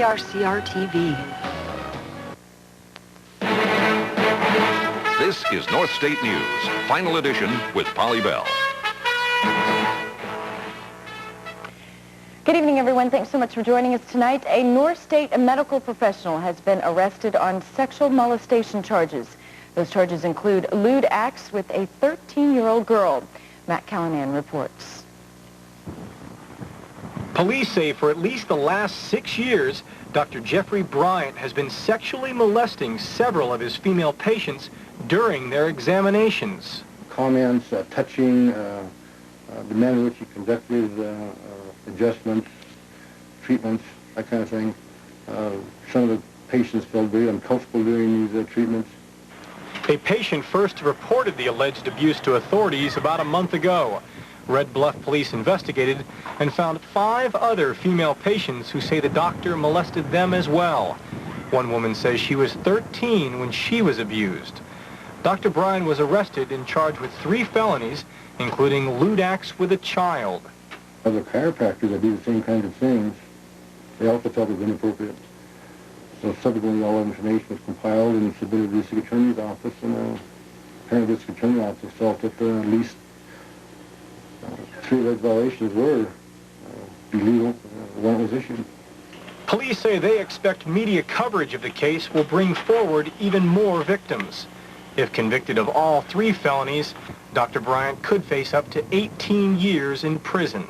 KRCR TV. This is Northstate News, final edition with Polly Bell. Good evening, everyone. Thanks so much for joining us tonight. A Northstate medical professional has been arrested on sexual molestation charges. Those charges include lewd acts with a 13-year-old girl. Matt Callanan reports. Police say for at least the last 6 years, Dr. Jeffrey Bryant has been sexually molesting several of his female patients during their examinations. Comments, touching, the manner in which he conducted adjustments, treatments, that kind of thing. Some of the patients felt very uncomfortable during these treatments. A patient first reported the alleged abuse to authorities about a month ago. Red Bluff police investigated and found 5 other female patients who say the doctor molested them as well. One woman says she was 13 when she was abused. Dr. Bryan was arrested and charged with 3 felonies, including lewd acts with a child. Other chiropractors that do the same kinds of things, they also felt it was inappropriate. So subsequently all information was compiled and submitted to the district attorney's office, and apparently the district attorney's office felt that at least 3 alleged violations were illegal. Warrant was issued. Police say they expect media coverage of the case will bring forward even more victims. If convicted of all 3 felonies, Dr. Bryant could face up to 18 years in prison.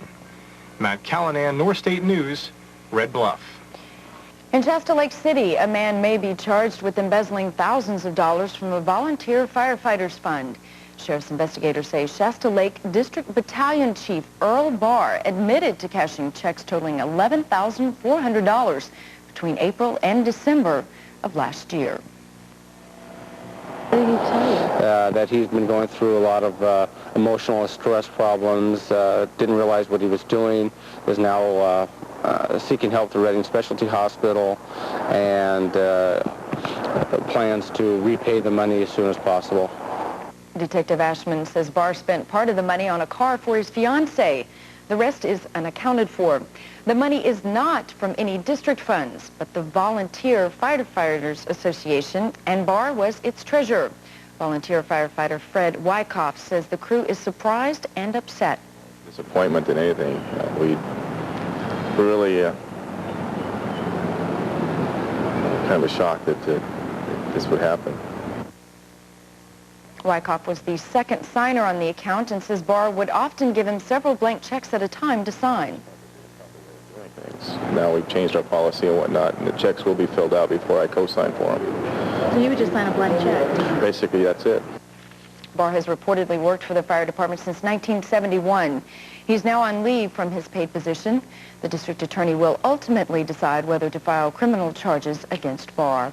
Matt Callanan, Northstate News, Red Bluff. In Shasta Lake City, a man may be charged with embezzling thousands of dollars from a volunteer firefighters fund. Sheriff's investigators say Shasta Lake District Battalion Chief Earl Barr admitted to cashing checks totaling $11,400 between April and December of last year. What did he tell you? That he's been going through a lot of emotional and stress problems, didn't realize what he was doing, is now seeking help through Reading Specialty Hospital, and plans to repay the money as soon as possible. Detective Ashman says Barr spent part of the money on a car for his fiancée. The rest is unaccounted for. The money is not from any district funds, but the Volunteer Firefighters Association, and Barr was its treasurer. Volunteer firefighter Fred Wyckoff says the crew is surprised and upset. Disappointment than anything. We really kind of a shock that this would happen. Wyckoff was the second signer on the account and says Barr would often give him several blank checks at a time to sign. Now we've changed our policy and whatnot, and the checks will be filled out before I co-sign for them. So you would just sign a blank check? Basically, that's it. Barr has reportedly worked for the fire department since 1971. He's now on leave from his paid position. The district attorney will ultimately decide whether to file criminal charges against Barr.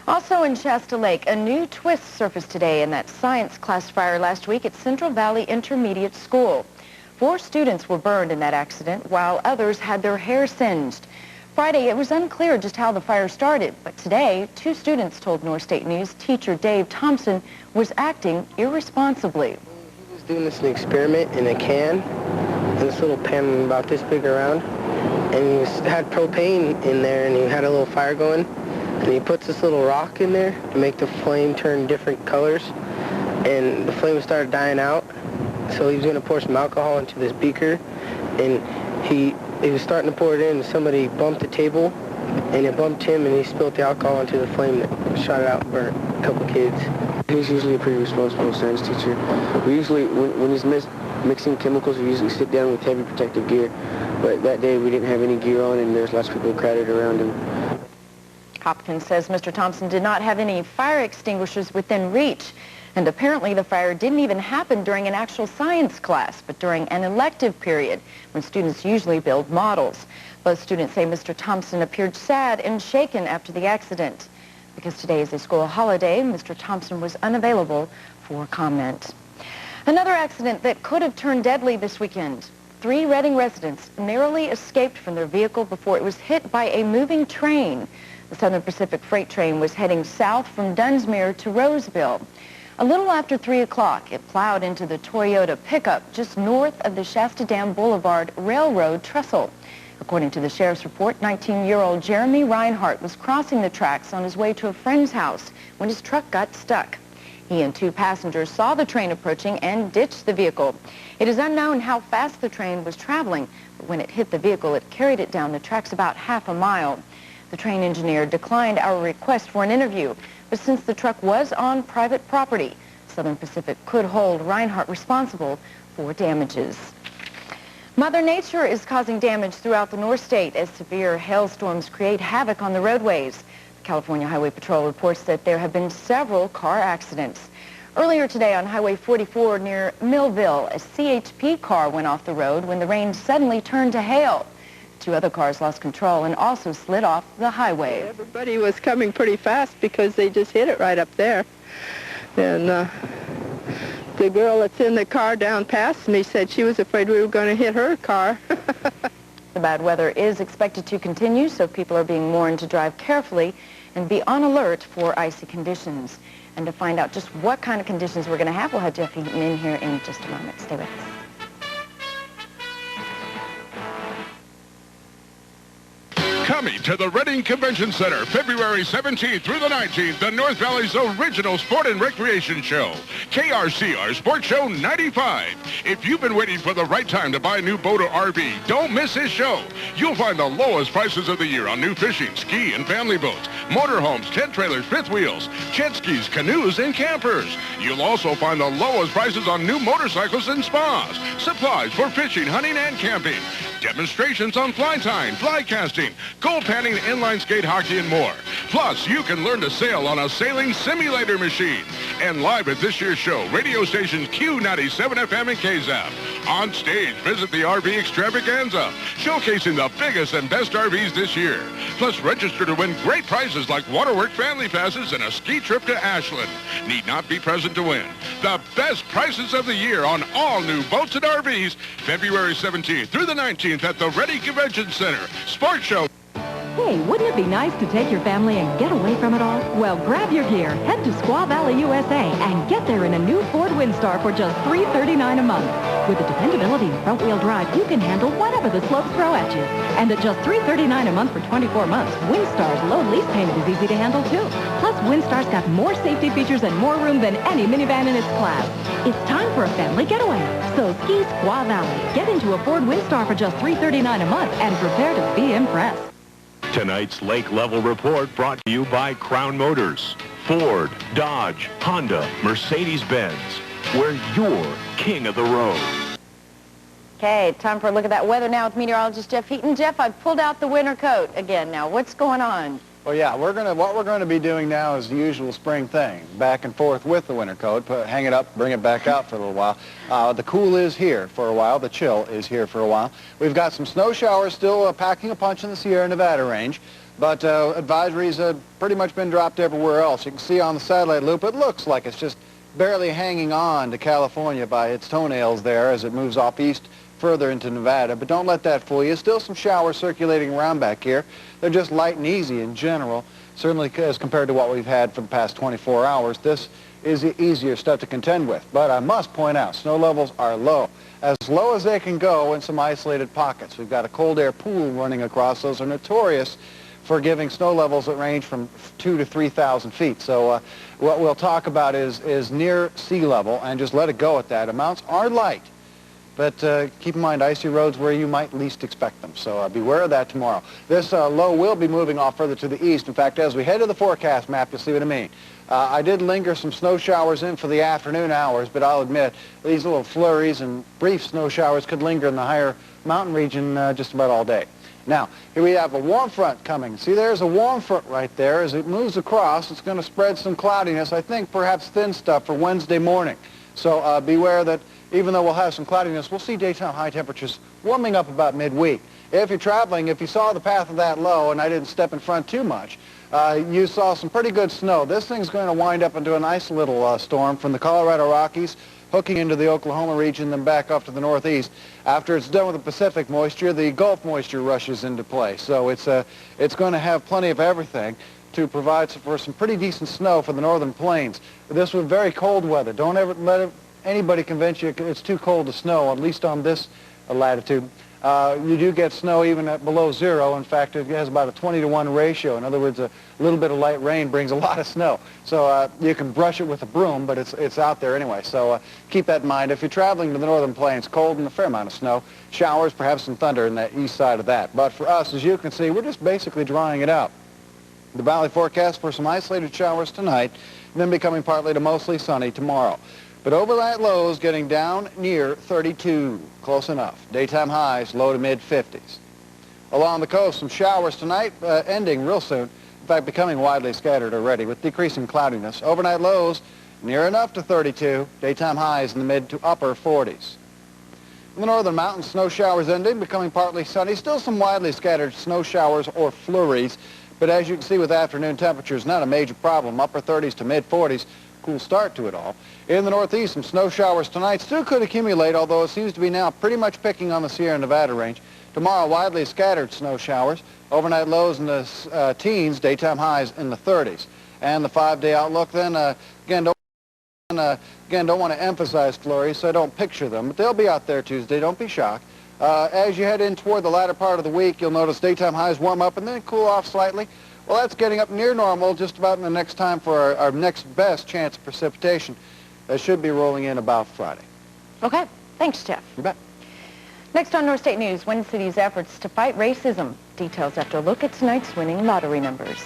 Also in Shasta Lake, a new twist surfaced today in that science class fire last week at Central Valley Intermediate School. 4 students were burned in that accident, while others had their hair singed. Friday, it was unclear just how the fire started, but today, 2 students told Northstate News teacher Dave Thompson was acting irresponsibly. He was doing this experiment in a can, in this little pan about this big around, and he had propane in there, and he had a little fire going. And he puts this little rock in there to make the flame turn different colors, and the flame started dying out. So he was going to pour some alcohol into this beaker, and he was starting to pour it in, and somebody bumped the table, and it bumped him, and he spilled the alcohol into the flame that shot it out and burnt a couple kids. He's usually a pretty responsible science teacher. We usually, when he's mixing chemicals, we usually sit down with heavy protective gear, but that day we didn't have any gear on, and there's lots of people crowded around him. Hopkins says Mr. Thompson did not have any fire extinguishers within reach, and apparently the fire didn't even happen during an actual science class, but during an elective period when students usually build models. Both students say Mr. Thompson appeared sad and shaken after the accident. Because today is a school holiday, Mr. Thompson was unavailable for comment. Another accident that could have turned deadly this weekend. 3 Reading residents narrowly escaped from their vehicle before it was hit by a moving train. The Southern Pacific freight train was heading south from Dunsmuir to Roseville. A little after 3 o'clock, it plowed into the Toyota pickup just north of the Shasta Dam Boulevard Railroad trestle. According to the sheriff's report, 19-year-old Jeremy Reinhart was crossing the tracks on his way to a friend's house when his truck got stuck. He and 2 passengers saw the train approaching and ditched the vehicle. It is unknown how fast the train was traveling, but when it hit the vehicle, it carried it down the tracks about half a mile. The train engineer declined our request for an interview, but since the truck was on private property, Southern Pacific could hold Reinhart responsible for damages. Mother Nature is causing damage throughout the Northstate as severe hailstorms create havoc on the roadways. The California Highway Patrol reports that there have been several car accidents. Earlier today on Highway 44 near Millville, a CHP car went off the road when the rain suddenly turned to hail. 2 other cars lost control and also slid off the highway. Everybody was coming pretty fast because they just hit it right up there. And the girl that's in the car down past me said she was afraid we were going to hit her car. The bad weather is expected to continue, so people are being warned to drive carefully and be on alert for icy conditions. And to find out just what kind of conditions we're going to have, we'll have Jeff Heaton in here in just a moment. Stay with us. Coming to the Reading Convention Center, February 17th through the 19th, the North Valley's original sport and recreation show, KRCR Sports Show 95. If you've been waiting for the right time to buy a new boat or RV, don't miss this show. You'll find the lowest prices of the year on new fishing, ski, and family boats, motorhomes, tent trailers, fifth wheels, jet skis, canoes, and campers. You'll also find the lowest prices on new motorcycles and spas, supplies for fishing, hunting, and camping, demonstrations on fly tying, fly casting, gold panning, inline skate, hockey, and more. Plus, you can learn to sail on a sailing simulator machine. And live at this year's show, radio stations Q97 FM and KZAP. On stage, visit the RV Extravaganza, showcasing the biggest and best RVs this year. Plus, register to win great prizes like Waterwork family passes and a ski trip to Ashland. Need not be present to win. The best prices of the year on all new boats and RVs, February 17th through the 19th at the Reading Convention Center. Sports Show. Hey, wouldn't it be nice to take your family and get away from it all? Well, grab your gear, head to Squaw Valley, USA, and get there in a new Ford Windstar for just $339 a month. With the dependability and front-wheel drive, you can handle whatever the slopes throw at you. And at just $339 a month for 24 months, Windstar's low lease payment is easy to handle, too. Plus, Windstar's got more safety features and more room than any minivan in its class. It's time for a family getaway. So ski Squaw Valley. Get into a Ford Windstar for just $339 a month and prepare to be impressed. Tonight's Lake Level Report brought to you by Crown Motors, Ford, Dodge, Honda, Mercedes-Benz. We're your king of the road. Okay, time for a look at that weather now with meteorologist Jeff Heaton. Jeff, I've pulled out the winter coat again now. What's going on? Well, yeah, what we're going to be doing now is the usual spring thing, back and forth with the winter coat, hang it up, bring it back out for a little while. The cool is here for a while, the chill is here for a while. We've got some snow showers still packing a punch in the Sierra Nevada range, but advisories have pretty much been dropped everywhere else. You can see on the satellite loop, it looks like it's just barely hanging on to California by its toenails there as it moves off east further into Nevada, but don't let that fool you. Still some showers circulating around back here. They're just light and easy in general, certainly as compared to what we've had for the past 24 hours. This is the easier stuff to contend with, but I must point out, snow levels are as low as they can go in some isolated pockets. We've got a cold air pool running across. Those are notorious for giving snow levels that range from 2,000 to 3,000 feet. So what we'll talk about is near sea level, and just let it go at that. Amounts are light, but keep in mind icy roads where you might least expect them. So beware of that tomorrow. This low will be moving off further to the east. In fact, as we head to the forecast map, you'll see what I mean. I did linger some snow showers in for the afternoon hours, but I'll admit these little flurries and brief snow showers could linger in the higher mountain region just about all day. Now, here we have a warm front coming. See, there's a warm front right there. As it moves across, it's going to spread some cloudiness, I think perhaps thin stuff for Wednesday morning. So beware that even though we'll have some cloudiness, we'll see daytime high temperatures warming up about midweek. If you're traveling, if you saw the path of that low, and I didn't step in front too much, you saw some pretty good snow. This thing's going to wind up into a nice little storm from the Colorado Rockies, hooking into the Oklahoma region, then back off to the northeast. After it's done with the Pacific moisture, the Gulf moisture rushes into play. So it's going to have plenty of everything to provide for some pretty decent snow for the northern plains. This was very cold weather. Don't ever let anybody convince you it's too cold to snow, at least on this latitude. You do get snow even at below zero. In fact, it has about a 20-to-1 ratio. In other words, a little bit of light rain brings a lot of snow. So you can brush it with a broom, but it's out there anyway. So keep that in mind. If you're traveling to the northern plains, cold and a fair amount of snow, showers, perhaps some thunder in that east side of that. But for us, as you can see, we're just basically drying it out. The valley forecast for some isolated showers tonight, then becoming partly to mostly sunny tomorrow. But overnight lows getting down near 32, close enough. Daytime highs low to mid-50s. Along the coast, some showers tonight, ending real soon. In fact, becoming widely scattered already with decreasing cloudiness. Overnight lows near enough to 32. Daytime highs in the mid to upper 40s. In the northern mountains, snow showers ending, becoming partly sunny. Still some widely scattered snow showers or flurries. But as you can see with afternoon temperatures, not a major problem. Upper 30s to mid-40s. Cool start to it all. In the northeast, some snow showers tonight still could accumulate, although it seems to be now pretty much picking on the Sierra Nevada range. Tomorrow, widely scattered snow showers. Overnight lows in the teens, daytime highs in the 30s. And the 5-day outlook then, again, don't want to emphasize flurries, so I don't picture them. But they'll be out there Tuesday. Don't be shocked. As you head in toward the latter part of the week, you'll notice daytime highs warm up and then cool off slightly. Well, that's getting up near normal just about in the next time for our next best chance of precipitation. That should be rolling in about Friday. Okay. Thanks, Jeff. You bet. Next on North State News, Wind City's efforts to fight racism. Details after a look at tonight's winning lottery numbers.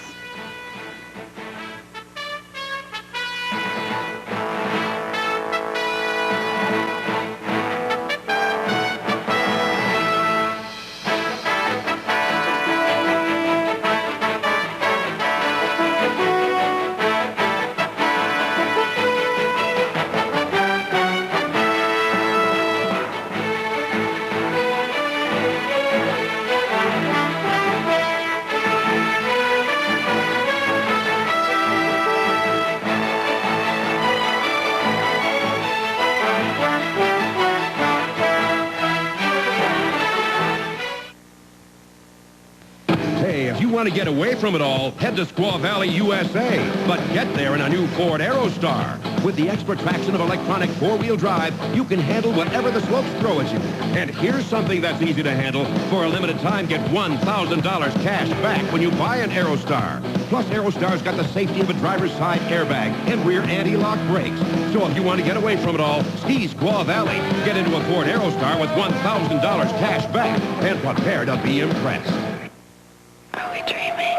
Want to get away from it all, head to Squaw Valley, USA. But get there in a new Ford Aerostar. With the extra traction of electronic four-wheel drive, you can handle whatever the slopes throw at you. And here's something that's easy to handle. For a limited time, get $1,000 cash back when you buy an Aerostar. Plus, Aerostar's got the safety of a driver's side airbag and rear anti-lock brakes. So if you want to get away from it all, ski Squaw Valley. Get into a Ford Aerostar with $1,000 cash back and prepare to be impressed. Are we dreaming?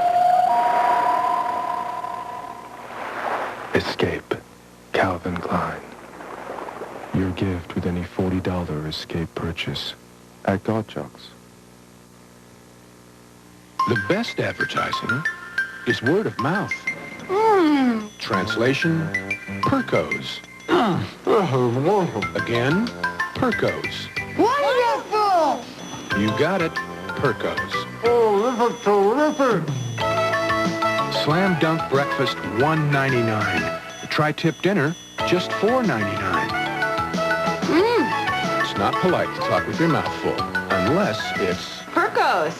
Escape, Calvin Klein. Your gift with any $40 Escape purchase at Gottschalk's. The best advertising is word of mouth. Translation, Percos. Again, Percos. Wonderful! You got it, Percos. Oh, this is terrific! Slam Dunk Breakfast, $1.99. The Tri-Tip Dinner, just $4.99. It's not polite to talk with your mouth full, unless it's... Percos!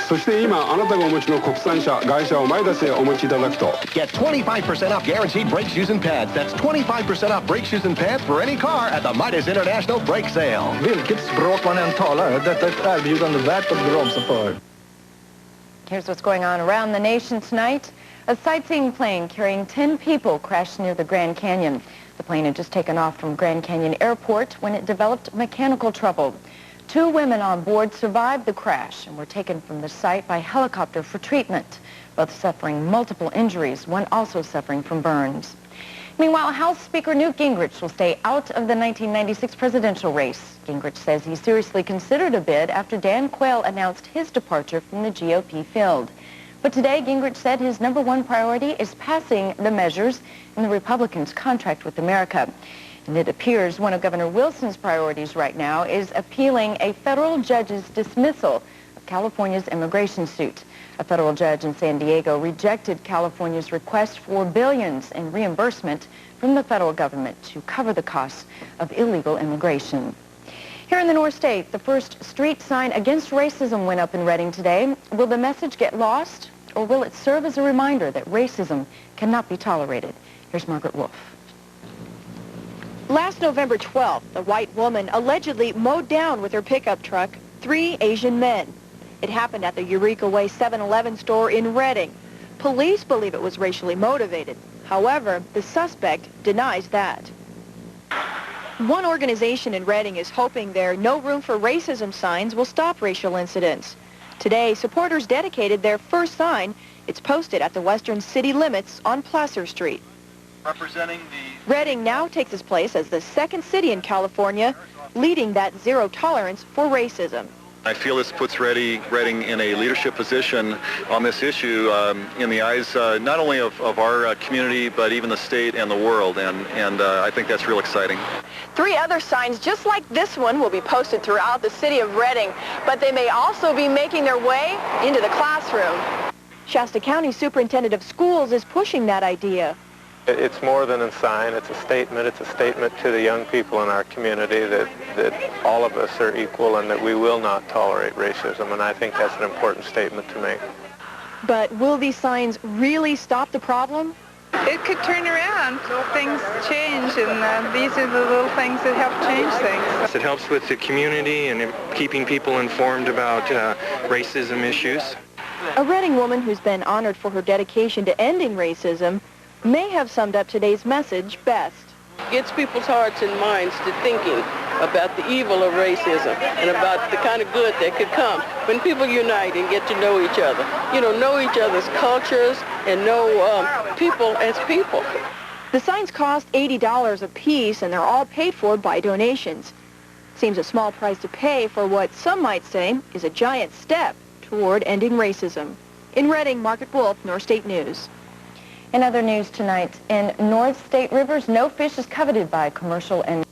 そして今あなたがお持ちの国産車、外車を前出しへお持ちいただくと Get 25% off guaranteed brake shoes and pads. That's 25% off brake shoes and pads for any car at the Midas International Brake Sale. Vilket språk man än talar, detta är ett erbjudande värt att bromsa för. Here's what's going on around the nation tonight. A sightseeing plane carrying 10 people crashed near the Grand Canyon. The plane had just taken off from Grand Canyon Airport when it developed mechanical trouble. 2 women on board survived the crash and were taken from the site by helicopter for treatment, both suffering multiple injuries, one also suffering from burns. Meanwhile, House Speaker Newt Gingrich will stay out of the 1996 presidential race. Gingrich says he seriously considered a bid after Dan Quayle announced his departure from the GOP field. But today, Gingrich said his #1 priority is passing the measures in the Republicans' contract with America. And it appears one of Governor Wilson's priorities right now is appealing a federal judge's dismissal of California's immigration suit. A federal judge in San Diego rejected California's request for billions in reimbursement from the federal government to cover the costs of illegal immigration. Here in the North State, the first street sign against racism went up in Reading today. Will the message get lost, or will it serve as a reminder that racism cannot be tolerated? Here's Margaret Wolf. Last November 12th, a white woman allegedly mowed down with her pickup truck 3 Asian men. It happened at the Eureka Way 7-Eleven store in Reading. Police believe it was racially motivated. However, the suspect denies that. One organization in Reading is hoping their No Room for Racism signs will stop racial incidents. Today, supporters dedicated their first sign. It's posted at the western city limits on Placer Street. Representing the... Reading now takes its place as the second city in California, leading that zero tolerance for racism. I feel this puts Reading in a leadership position on this issue in the eyes not only of our community, but even the state and the world, and I think that's real exciting. 3 other signs just like this one will be posted throughout the city of Reading, but they may also be making their way into the classroom. Shasta County Superintendent of Schools is pushing that idea. It's more than a sign. It's a statement. It's a statement to the young people in our community that all of us are equal and that we will not tolerate racism, and I think that's an important statement to make. But will these signs really stop the problem? It could turn around. Things change, and these are the little things that help change things. It helps with the community and keeping people informed about racism issues. A Reading woman who's been honored for her dedication to ending racism may have summed up today's message best. Gets people's hearts and minds to thinking about the evil of racism and about the kind of good that could come when people unite and get to know each other. You know each other's cultures and know people as people. The signs cost $80 a piece, and they're all paid for by donations. Seems a small price to pay for what some might say is a giant step toward ending racism. In Reading, Margaret Wolf, Northstate News. In other news tonight, in Northstate rivers, no fish is coveted by commercial and